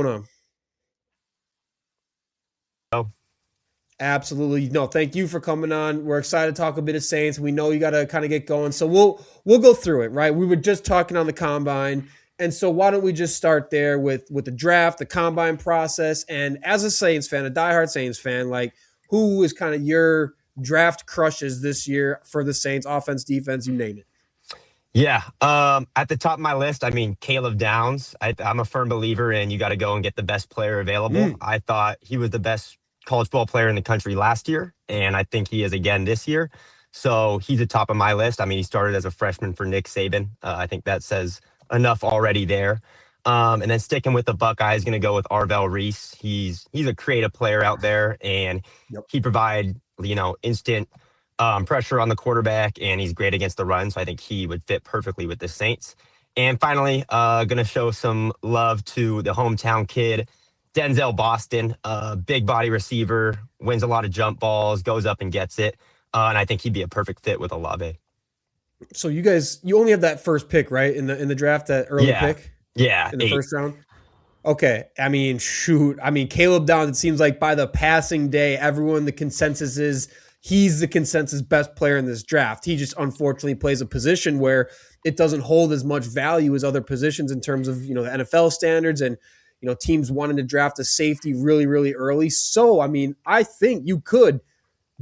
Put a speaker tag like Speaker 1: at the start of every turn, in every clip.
Speaker 1: on?
Speaker 2: Oh,
Speaker 1: Absolutely. No, thank you for coming on. We're excited to talk a bit of Saints. We know you got to kind of get going. So we'll go through it, right? We were just talking on the combine. And so why don't we just start there with the draft, the combine process, and as a Saints fan, a diehard Saints fan, like who is kind of your draft crushes this year for the Saints, offense, defense, you name it.
Speaker 2: yeah. At the top of my list, I mean, Caleb Downs. I'm a firm believer in you got to go and get the best player available.
Speaker 1: Mm.
Speaker 2: I thought he was the best college football player in the country last year, and I think he is again this year. So he's at top of my list. I mean, he started as a freshman for Nick Saban. I think that says enough already there. And then sticking with the Buckeyes, going to go with Arvell Reese. He's a creative player out there, and
Speaker 1: Yep.
Speaker 2: he provide instant pressure on the quarterback, and he's great against the run. So I think he would fit perfectly with the Saints. And finally, going to show some love to the hometown kid, Denzel Boston, big body receiver, wins a lot of jump balls, goes up and gets it. And I think he'd be a perfect fit with Olave.
Speaker 1: So you only have that first pick, right? In the draft, that early
Speaker 2: Yeah.
Speaker 1: pick
Speaker 2: Yeah.
Speaker 1: in the
Speaker 2: Eight.
Speaker 1: first round. Okay. I mean, shoot. I mean, Caleb Downs, it seems like by the passing day, everyone, the consensus is he's the consensus best player in this draft. He just unfortunately plays a position where it doesn't hold as much value as other positions in terms of, the NFL standards and, teams wanting to draft a safety really, really early. So, I mean, I think you could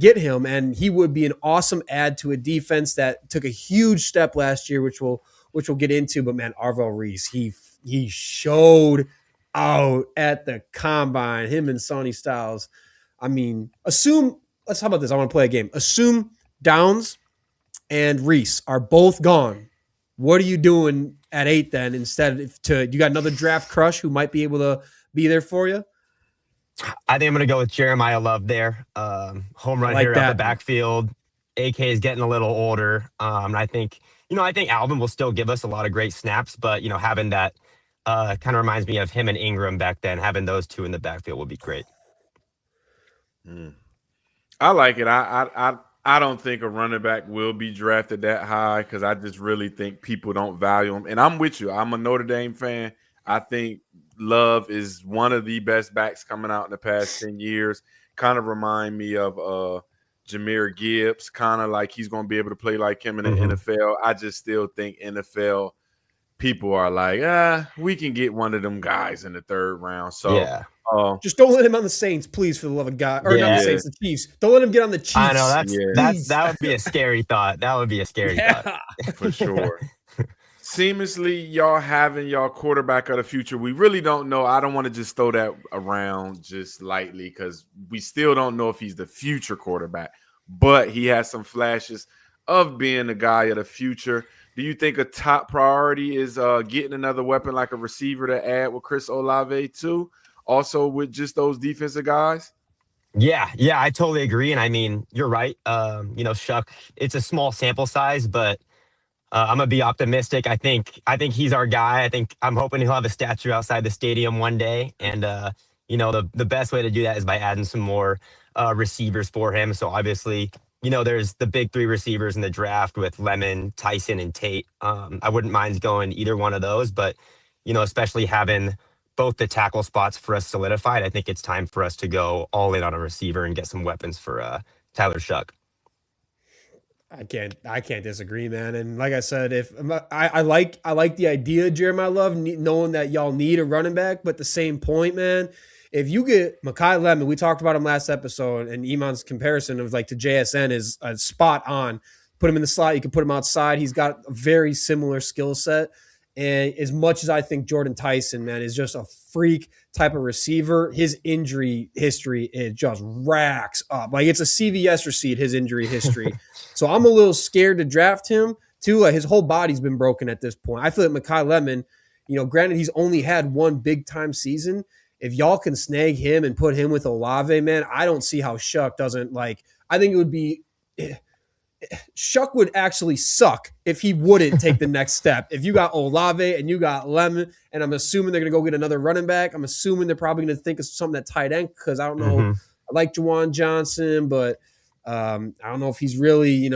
Speaker 1: get him and he would be an awesome add to a defense that took a huge step last year, which we'll get into. But man, Arvell Reese, he showed out at the combine. Him and Sonny Styles. I mean, let's how about this? I want to play a game. Assume Downs and Reese are both gone. What are you doing at 8 then? Instead of you got another draft crush who might be able to be there for you?
Speaker 2: I think I'm going to go with Jeremiah Love there. Home
Speaker 1: I
Speaker 2: run
Speaker 1: like
Speaker 2: hitter out the
Speaker 1: that.
Speaker 2: backfield. AK is getting a little older. And I think Alvin will still give us a lot of great snaps, but, having that kind of reminds me of him and Ingram back then. Having those two in the backfield would be great.
Speaker 3: Mm. I like it. I don't think a running back will be drafted that high because I just really think people don't value him. And I'm with you. I'm a Notre Dame fan. I think Love is one of the best backs coming out in the past 10 years. Kind of remind me of Jahmyr Gibbs, kind of like he's going to be able to play like him in the
Speaker 2: Mm-hmm.
Speaker 3: NFL. I just still think NFL people are like, we can get one of them guys in the third round. So,
Speaker 2: Yeah.
Speaker 1: Just don't let him on the Saints, please, for the love of God. Or not the
Speaker 2: Yeah.
Speaker 3: yeah,
Speaker 1: Saints, the Chiefs. Don't let him get on the
Speaker 2: I know
Speaker 1: Chiefs.
Speaker 3: yeah,
Speaker 2: that would be a scary thought. That would be a scary thought.
Speaker 1: Yeah.
Speaker 3: for sure. Seamlessly, y'all having y'all quarterback of the future. We really don't know. I don't want to just throw that around just lightly because we still don't know if he's the future quarterback, but he has some flashes of being the guy of the future. Do you think a top priority is getting another weapon like a receiver to add with Chris Olave too? Also with just those defensive guys?
Speaker 2: Yeah, I totally agree. And I mean, you're right. Shuck, it's a small sample size, but I'm gonna be optimistic. I think he's our guy. I'm hoping he'll have a statue outside the stadium one day. And the best way to do that is by adding some more receivers for him. So obviously, there's the big three receivers in the draft with Lemon, Tyson, and Tate. I wouldn't mind going either one of those, but especially having both the tackle spots for us solidified, I think it's time for us to go all in on a receiver and get some weapons for Tyler Shough.
Speaker 1: I can't disagree, man. And like I said, if I like the idea, Jeremiah Love, knowing that y'all need a running back, but at the same point, man, if you get Makai Lemon, we talked about him last episode, and Iman's comparison of like to JSN is spot on. Put him in the slot, you can put him outside. He's got a very similar skill set. And as much as I think Jordan Tyson, man, is just a freak type of receiver, his injury history it just racks up. Like it's a CVS receipt, his injury history. So I'm a little scared to draft him too. Like his whole body's been broken at this point. I feel like Makai Lemon, granted he's only had one big time season. If y'all can snag him and put him with Olave, man, I don't see how Shuck doesn't like. I think it would be Shuck would actually suck if he wouldn't take the next step. If you got Olave and you got Lemon, and I'm assuming they're going to go get another running back, I'm assuming they're probably going to think of something at tight end because I don't know.
Speaker 2: Mm-hmm.
Speaker 1: I like Juwan Johnson, but I don't know if he's really,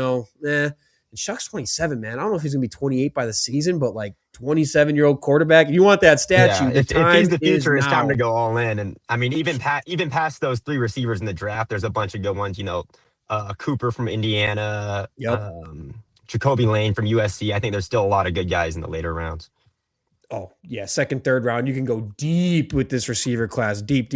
Speaker 1: And Shoug's 27, man. I don't know if he's gonna be 28 by the season, but like 27-year-old quarterback. If you want that statue,
Speaker 2: Yeah,
Speaker 1: the
Speaker 2: if
Speaker 1: time
Speaker 2: he's the future,
Speaker 1: is
Speaker 2: it's time
Speaker 1: now.
Speaker 2: to go all in. And I mean, even past those 3 receivers in the draft, there's a bunch of good ones. Cooper from Indiana,
Speaker 1: Yep.
Speaker 2: Jacoby Lane from USC. I think there's still a lot of good guys in the later rounds.
Speaker 1: Oh, yeah, second, third round. You can go deep with this receiver class, deep.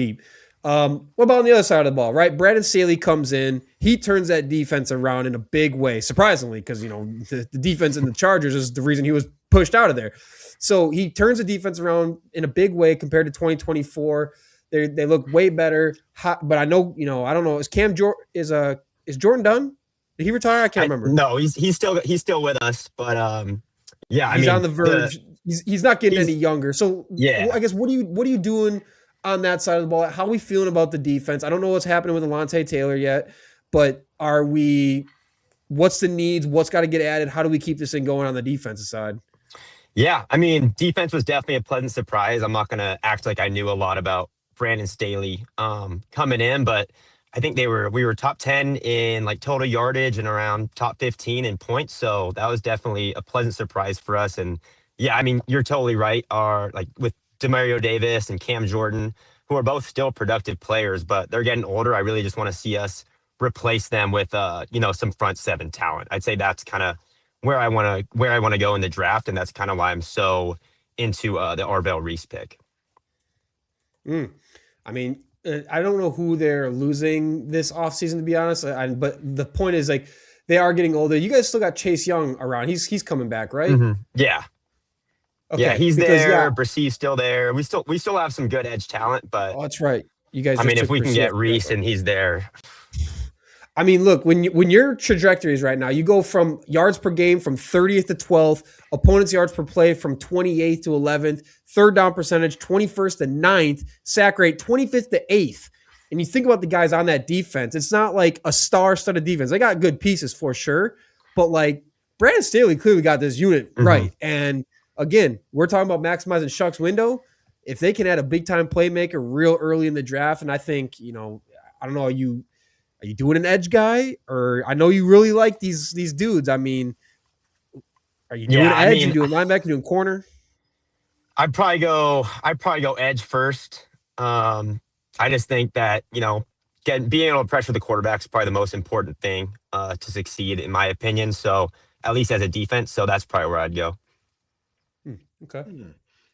Speaker 1: What about on the other side of the ball, right? Brandon Staley comes in. He turns that defense around in a big way, surprisingly, because, the defense in the Chargers is the reason he was pushed out of there. So he turns the defense around in a big way compared to 2024. They look way better. But I know, I don't know. Is is Jordan done? Did he retire? I can't remember.
Speaker 2: No, he's still with us, but yeah,
Speaker 1: he's on the verge. He's not getting any younger. So
Speaker 2: yeah,
Speaker 1: I guess what are you doing on that side of the ball? How are we feeling about the defense? I don't know what's happening with Alontae Taylor yet, but what's the needs? What's got to get added? How do we keep this thing going on the defensive side?
Speaker 2: Yeah, I mean, defense was definitely a pleasant surprise. I'm not going to act like I knew a lot about Brandon Staley coming in, but I think we were top 10 in like total yardage and around top 15 in points. So that was definitely a pleasant surprise for us. And yeah, I mean, you're totally right. With Demario Davis and Cam Jordan, who are both still productive players, but they're getting older. I really just want to see us replace them with some front seven talent. I'd say that's kind of where I want to go in the draft, and that's kind of why I'm so into the Arvell Reese pick.
Speaker 1: I mean, I don't know who they're losing this offseason, to be honest. But the point is, like, they are getting older. You guys still got Chase Young around. He's coming back, right?
Speaker 2: Mm-hmm. Yeah.
Speaker 1: Okay.
Speaker 2: Yeah, he's there. Yeah. Bressee's still there. We still have some good edge talent, but
Speaker 1: that's right. You guys.
Speaker 2: I mean, if we can get Reese and he's there.
Speaker 1: I mean, look, when your trajectory is right now, you go from yards per game from 30th to 12th, opponents' yards per play from 28th to 11th, third down percentage 21st to 9th, sack rate 25th to 8th. And you think about the guys on that defense, it's not like a star-studded defense. They got good pieces for sure, but like Brandon Staley clearly got this unit right. And again, we're talking about maximizing Shoug's window. If they can add a big-time playmaker real early in the draft, and I think, I don't know, are you doing an edge guy? Or I know you really like these dudes. I mean, are you doing edge? You doing linebacker? You doing corner?
Speaker 2: I'd probably go edge first. I just think that being able to pressure the quarterback is probably the most important thing to succeed, in my opinion. So at least as a defense, so that's probably where I'd go.
Speaker 1: Okay.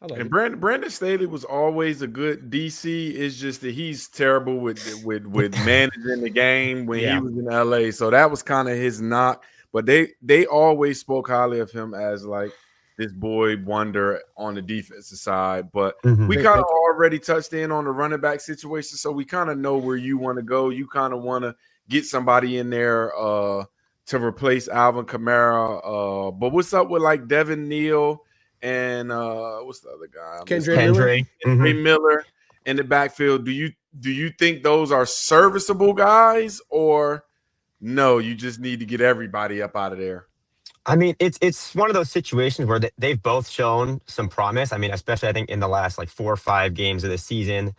Speaker 3: And Brandon Staley was always a good DC. It's just that he's terrible with managing the game when he was in LA. So that was kind of his knock. But they always spoke highly of him as like this boy wonder on the defensive side. But we kind of already touched in on the running back situation, so we kind of know where you want to go. You kind of want to get somebody in there to replace Alvin Kamara. But what's up with like Devin Neal? And what's the other guy?
Speaker 2: Kendrick
Speaker 3: Miller in the backfield. Do you think those are serviceable guys, or no? You just need to get everybody up out of there.
Speaker 2: I mean, it's one of those situations where they've both shown some promise. I mean, especially I think in the last like 4 or 5 games of the season,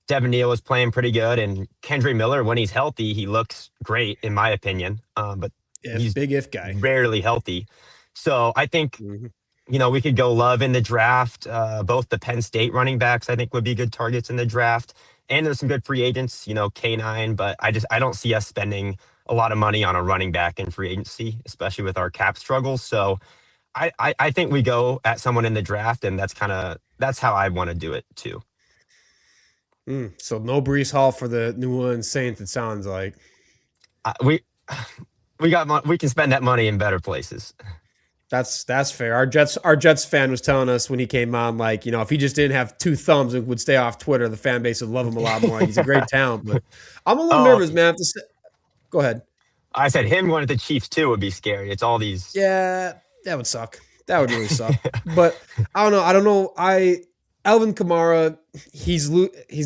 Speaker 2: Devin Neal was playing pretty good, and Kendrick Miller, when he's healthy, he looks great in my opinion. But he's
Speaker 1: big if guy,
Speaker 2: rarely healthy. So I think. We could go Love in the draft. Both the Penn State running backs, I think, would be good targets in the draft. And there's some good free agents, K9. But I don't see us spending a lot of money on a running back in free agency, especially with our cap struggles. So I think we go at someone in the draft, and that's how I want to do it too.
Speaker 1: So no Breece Hall for the New Orleans Saints. It sounds like
Speaker 2: we can spend that money in better places.
Speaker 1: That's fair. Our Jets fan was telling us when he came on, like, if he just didn't have 2 thumbs and would stay off Twitter, the fan base would love him a lot more. He's a great talent, but I'm a little nervous, man. Go ahead.
Speaker 2: I said him going to the Chiefs too would be scary. It's all these.
Speaker 1: Yeah, that would suck. That would really suck. But I don't know. Alvin Kamara, he's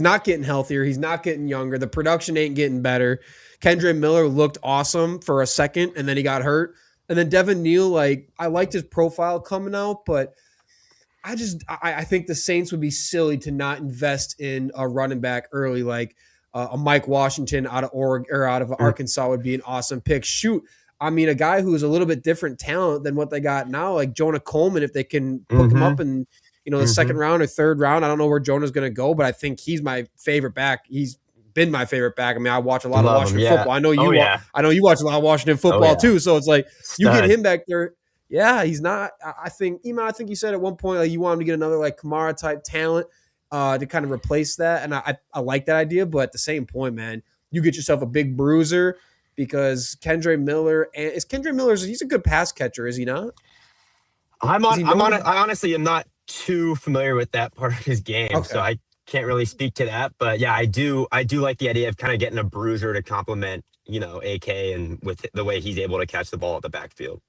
Speaker 1: not getting healthier. He's not getting younger. The production ain't getting better. Kendrick Miller looked awesome for a second, and then he got hurt. And then Devin Neal, like, I liked his profile coming out, but I think the Saints would be silly to not invest in a running back early, like a Mike Washington out of Oregon or out of Arkansas would be an awesome pick. Shoot, I mean, a guy who's a little bit different talent than what they got now, like Jonah Coleman, if they can hook him up in, the second round or third round. I don't know where Jonah's going to go, but I think he's my favorite back. He's been my favorite back. I mean, I watch a lot of Washington football. I know you. I know you watch a lot of Washington football too. So it's like you get him back there. Yeah, he's not. I think you said at one point like you want him to get another like Kamara type talent to kind of replace that, and I like that idea. But at the same point, man, you get yourself a big bruiser because Kendre Miller he's a good pass catcher, is he not?
Speaker 2: I honestly am not too familiar with that part of his game, so I can't really speak to that. But yeah, I do like the idea of kind of getting a bruiser to complement, AK and with the way he's able to catch the ball at the backfield.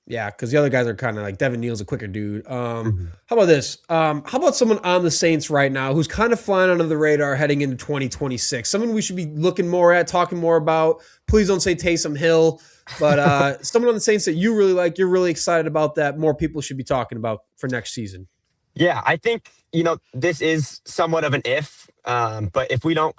Speaker 1: Yeah, because the other guys are kind of like Devin Neal's a quicker dude. How about this? How about someone on the Saints right now who's kind of flying under the radar heading into 2026? Someone we should be looking more at, talking more about. Please don't say Taysom Hill, but someone on the Saints that you really like, you're really excited about that more people should be talking about for next season.
Speaker 2: Yeah, I think, this is somewhat of an if, but if we don't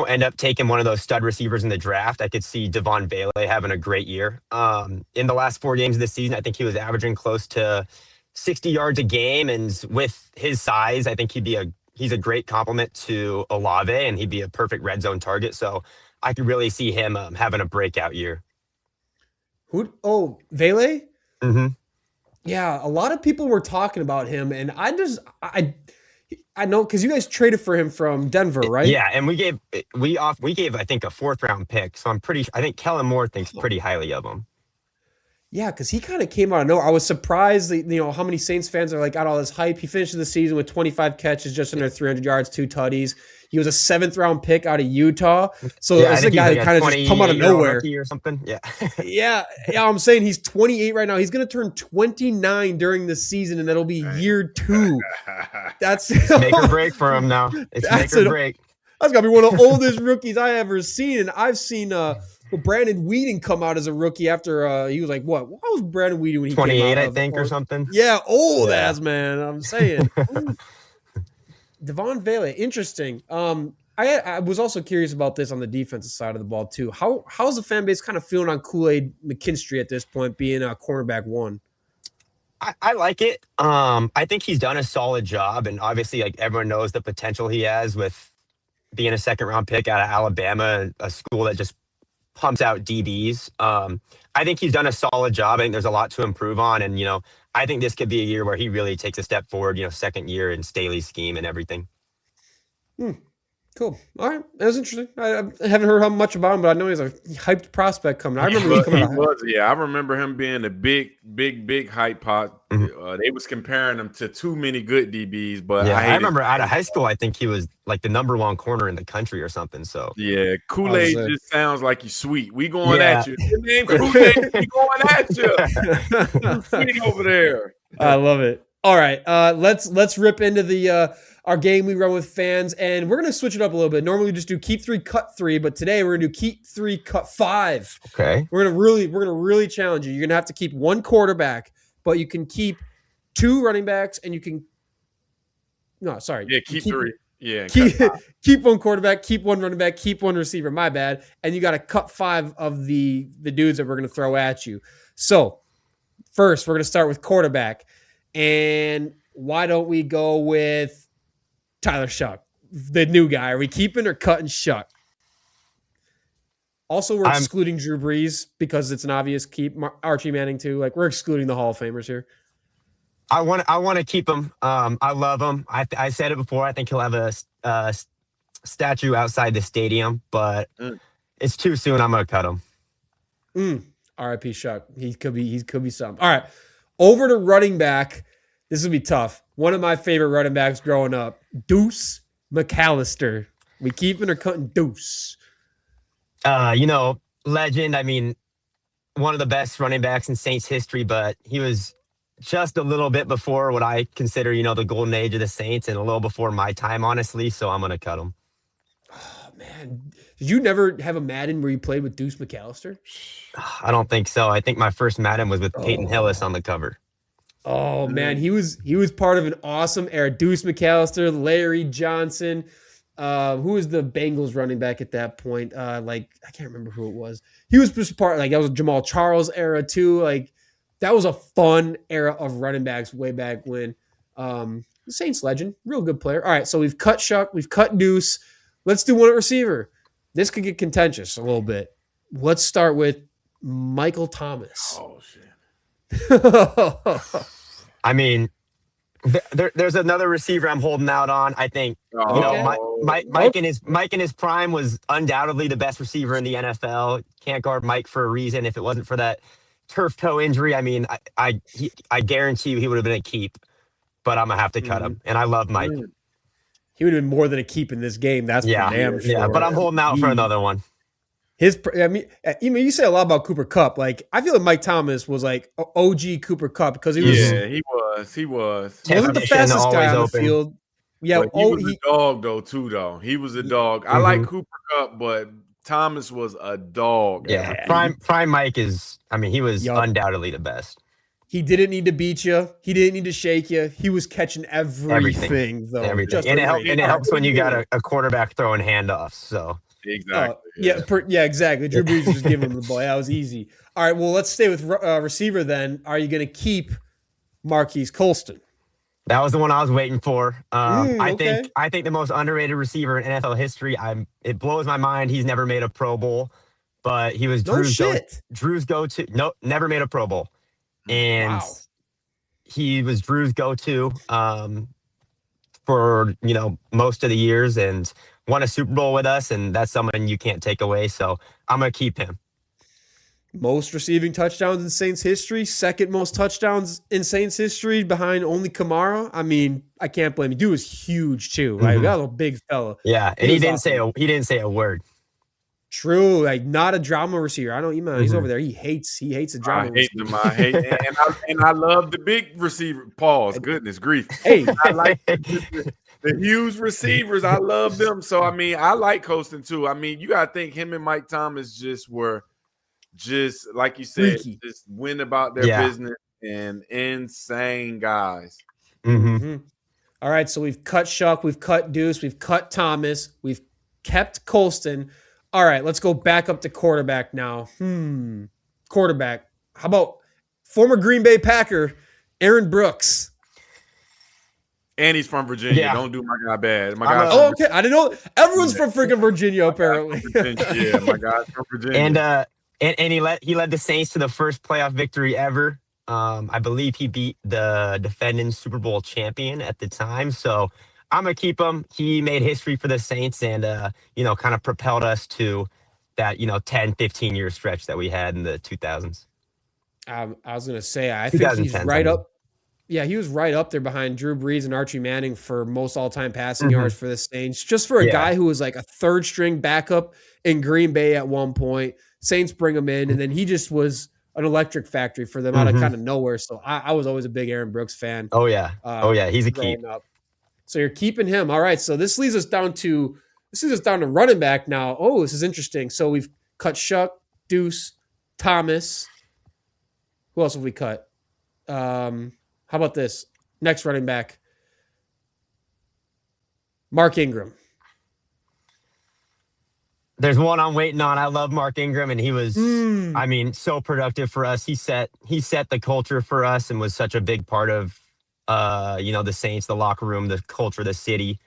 Speaker 2: end up taking one of those stud receivers in the draft, I could see Devon Vele having a great year. In the last 4 games of the season, I think he was averaging close to 60 yards a game. And with his size, I think he's a great complement to Olave, and he'd be a perfect red zone target. So I could really see him having a breakout year.
Speaker 1: Vele?
Speaker 2: Mm-hmm.
Speaker 1: Yeah, a lot of people were talking about him, and I know because you guys traded for him from Denver, right?
Speaker 2: Yeah, and we gave I think a 4th round pick. So I think Kellen Moore thinks pretty highly of him.
Speaker 1: Yeah, because he kind of came out of nowhere. I was surprised that, how many Saints fans are like got all this hype. He finished the season with 25 catches, just under 300 yards, 2 tutties. He was a 7th round pick out of Utah. So it's a guy that kind of just come out of nowhere
Speaker 2: or something. Yeah.
Speaker 1: yeah. I'm saying he's 28 right now. He's going to turn 29 during the season, and that'll be year 2. That's
Speaker 2: it's make or break for him now. It's make or break.
Speaker 1: That's got to be one of the oldest rookies I ever seen. And I've seen Brandon Weeden come out as a rookie after he was like, what was Brandon Weeden when he
Speaker 2: 28,
Speaker 1: came out?
Speaker 2: I think, or something.
Speaker 1: Yeah, old ass man. I'm saying. Devon Vele, interesting. I was also curious about this on the defensive side of the ball too. How's the fan base kind of feeling on Kool-Aid McKinstry at this point, being a cornerback 1?
Speaker 2: I like it. I think he's done a solid job, and obviously, like everyone knows the potential he has with being a 2nd round pick out of Alabama, a school that just pumps out DBs. I think he's done a solid job. I think there's a lot to improve on, and I think this could be a year where he really takes a step forward. 2nd year in Staley's scheme and everything.
Speaker 1: Cool. All right, that was interesting. I haven't heard how much about him, but I know he's a hyped prospect coming. I remember
Speaker 3: I remember him being a big hype pot. They was comparing him to too many good DBs, but
Speaker 2: I remember out of high school, I think he was like the number 1 corner in the country or something. So
Speaker 3: yeah, Kool-Aid just sounds like he's sweet. We going at you. Your name Kool-Aid. We going at you. Sweet over there.
Speaker 1: I love it. All right, let's rip into the our game we run with fans, and we're gonna switch it up a little bit. Normally we just do keep 3, cut 3, but today we're gonna do keep 3, cut 5.
Speaker 2: Okay.
Speaker 1: We're gonna really challenge you. You're gonna have to keep 1 quarterback, but you can keep 2 running backs, and you can. No, sorry.
Speaker 3: Yeah, keep 3. Yeah,
Speaker 1: keep 1 quarterback, keep 1 running back, keep 1 receiver. My bad. And you got to cut 5 of the dudes that we're gonna throw at you. So first, we're gonna start with quarterback, and why don't we go with Tyler Shough, the new guy? Are we keeping or cutting Shough? Also, we're excluding Drew Brees because it's an obvious keep. Archie Manning too. Like, we're excluding the Hall of Famers here.
Speaker 2: I want to keep him. I love him. I said it before. I think he'll have a statue outside the stadium, but it's too soon. I'm gonna cut him.
Speaker 1: R.I.P. Shough. He could be something. All right, over to running back. This will be tough. One of my favorite running backs growing up, Deuce McAllister. We keeping or cutting Deuce?
Speaker 2: Legend. I mean, one of the best running backs in Saints history, but he was just a little bit before what I consider, the golden age of the Saints, and a little before my time, honestly. So I'm going to cut him.
Speaker 1: Oh, man. Did you never have a Madden where you played with Deuce McAllister?
Speaker 2: I don't think so. I think my first Madden was with Peyton Hillis on the cover.
Speaker 1: Oh man, he was part of an awesome era. Deuce McAllister, Larry Johnson, Who was the Bengals running back at that point? Like I can't remember who it was. He was just part like that was Jamal Charles era too. Like that was a fun era of running backs way back when. The Saints legend, real good player. All right, so we've cut Shough, we've cut Deuce. Let's do one at receiver. This could get contentious a little bit. Let's start with Michael Thomas.
Speaker 3: Oh shit.
Speaker 2: I mean, there's another receiver I'm holding out on. I think Mike in his prime was undoubtedly the best receiver in the NFL. Can't guard Mike for a reason. If it wasn't for that turf toe injury, I mean, I guarantee you he would have been a keep. But I'm gonna have to cut him, and I love Mike.
Speaker 1: He would have been more than a keep in this game. That's for damn sure.
Speaker 2: Yeah, but I'm holding out for another one.
Speaker 1: I mean, you say a lot about Cooper Kupp. Like, I feel like Mike Thomas was like OG Cooper Kupp because he was.
Speaker 3: Yeah, he was.
Speaker 1: Wasn't the fastest guy on the field. Yeah,
Speaker 3: but he was a dog though too. Though he was a dog. I like Cooper Kupp, but Thomas was a dog.
Speaker 2: Yeah, prime Mike is. I mean, he was undoubtedly the best.
Speaker 1: He didn't need to beat you. He didn't need to shake you. He was catching everything though.
Speaker 2: Everything. And it helps when you got a quarterback throwing handoffs. So
Speaker 3: exactly.
Speaker 1: Exactly. Drew Brees was just giving him the ball. That was easy. All right. Well, let's stay with receiver then. Are you going to keep Marquise Colston?
Speaker 2: That was the one I was waiting for. I think the most underrated receiver in NFL history. It blows my mind. He's never made a Pro Bowl, but he was Drew's go-to. No, never made a Pro Bowl. And he was Drew's go-to for most of the years and won a Super Bowl with us, and that's someone you can't take away. So I'm gonna keep him.
Speaker 1: Most receiving touchdowns in Saints history, second most touchdowns in Saints history behind only Kamara. I mean, I can't blame him. Dude was huge too. Right, that was a big fella.
Speaker 2: Yeah, and he didn't say a word.
Speaker 1: True, like not a drama receiver. I don't even. He's over there. He hates a drama.
Speaker 3: I hate him. And I love the big receiver. Pause. Goodness grief.
Speaker 1: Hey,
Speaker 3: I like the huge receivers. I love them. So I mean, I like Colston too. I mean, you gotta think him and Mike Thomas were like you said, just went about their business and insane guys.
Speaker 1: All right, so we've cut Shough, we've cut Deuce, we've cut Thomas, we've kept Colston. All right, let's go back up to quarterback now. Quarterback. How about former Green Bay Packer, Aaron Brooks?
Speaker 3: And he's from Virginia. Yeah. Don't do my guy bad.
Speaker 1: Okay. I didn't know. Everyone's from freaking Virginia, apparently.
Speaker 3: Yeah, my guy's from Virginia.
Speaker 2: And he led the Saints to the first playoff victory ever. I believe he beat the defending Super Bowl champion at the time. So I'm going to keep him. He made history for the Saints and, kind of propelled us to that, 10, 15-year stretch that we had in the 2000s.
Speaker 1: I was going to say, I think he's right up. Yeah, he was right up there behind Drew Brees and Archie Manning for most all-time passing yards for the Saints. Just for a guy who was like a third-string backup in Green Bay at one point. Saints bring him in, and then he just was an electric factory for them out of kind of nowhere. So I was always a big Aaron Brooks fan.
Speaker 2: Oh, yeah. He's a keep.
Speaker 1: So you're keeping him. All right. So this leads us down to running back now. Oh, this is interesting. So we've cut Shough, Deuce, Thomas. Who else have we cut? How about this? Next running back. Mark Ingram.
Speaker 2: There's one I'm waiting on. I love Mark Ingram, and he was, so productive for us. He set the culture for us and was such a big part of the Saints, the locker room, the culture, the city.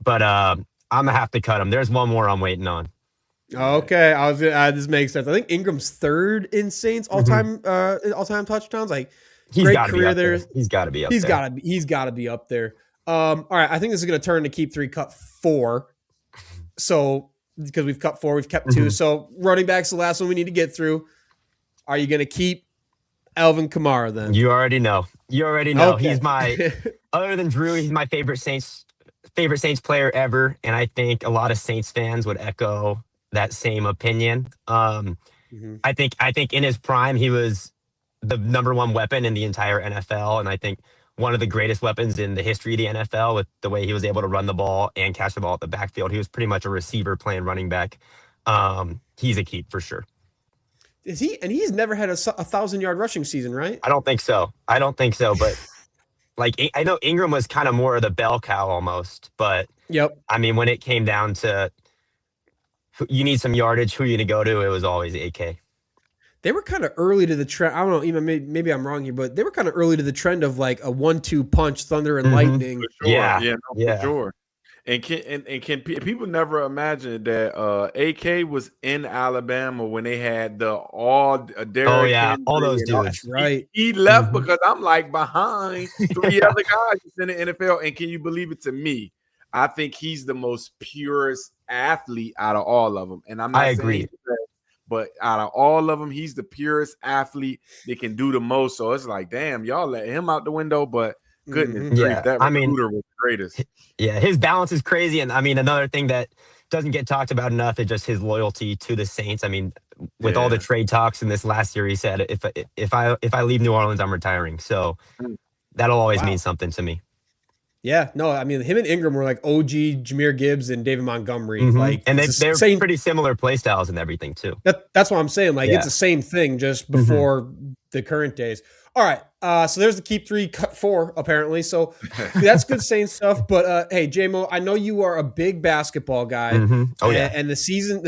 Speaker 2: But I'm gonna have to cut him. There's one more I'm waiting on.
Speaker 1: Okay, this makes sense. I think Ingram's third in Saints all-time touchdowns. Like great career there.
Speaker 2: He's got to be up there.
Speaker 1: He's got to be up there. All right, I think this is gonna turn to keep 3, cut 4. So because we've cut 4, we've kept 2. So running back's the last one we need to get through. Are you gonna keep Alvin Kamara then?
Speaker 2: You already know. Okay. He's my other than Drew, he's my favorite Saints player ever, and I think a lot of Saints fans would echo that same opinion. I think in his prime he was the number one weapon in the entire NFL, and I think one of the greatest weapons in the history of the NFL with the way he was able to run the ball and catch the ball at the backfield. He was pretty much a receiver playing running back. He's a keep for sure.
Speaker 1: Is he? And he's never had a 1,000-yard rushing season, right?
Speaker 2: I don't think so. But like I know Ingram was kind of more of the bell cow almost, but
Speaker 1: Yep.
Speaker 2: I mean, when it came down to you need some yardage, who are you going to go to? It was always AK.
Speaker 1: They were kind of early to the trend. I don't know, even maybe I'm wrong here, but they were kind of early to the trend of like a 1-2 punch, thunder and lightning.
Speaker 3: For sure.
Speaker 2: Yeah.
Speaker 3: Yeah, no,
Speaker 2: Yeah.
Speaker 3: for sure. And can people never imagine that AK was in Alabama when they had Derrick Henry
Speaker 2: all those
Speaker 3: and all-
Speaker 2: dudes.
Speaker 1: Right.
Speaker 3: He left because I'm like behind three other guys in the NFL. And can you believe it, to me, I think he's the most purest athlete out of all of them. And I'm not
Speaker 2: I
Speaker 3: saying
Speaker 2: agree.
Speaker 3: he's the best, but out of all of them, he's the purest athlete that can do the most. So it's like, damn, y'all let him out the window, but goodness grief,
Speaker 2: Yeah,
Speaker 3: that
Speaker 2: I mean,
Speaker 3: recruiter was the greatest.
Speaker 2: Yeah, his balance is crazy. And I mean, another thing that doesn't get talked about enough is just his loyalty to the Saints. I mean, with all the trade talks in this last year, he said, if I leave New Orleans, I'm retiring. So that'll always mean something to me.
Speaker 1: Yeah, no, I mean, him and Ingram were like OG Jahmyr Gibbs and David Montgomery. Like,
Speaker 2: And
Speaker 1: it's
Speaker 2: they're
Speaker 1: same,
Speaker 2: pretty similar play styles and everything too.
Speaker 1: That's what I'm saying. Like,
Speaker 2: Yeah.
Speaker 1: it's the same thing, just before the current days. All right, so there's the keep 3, cut 4, apparently. So that's good Saints stuff. But hey, J-Mo, I know you are a big basketball guy.
Speaker 2: Oh yeah.
Speaker 1: And the season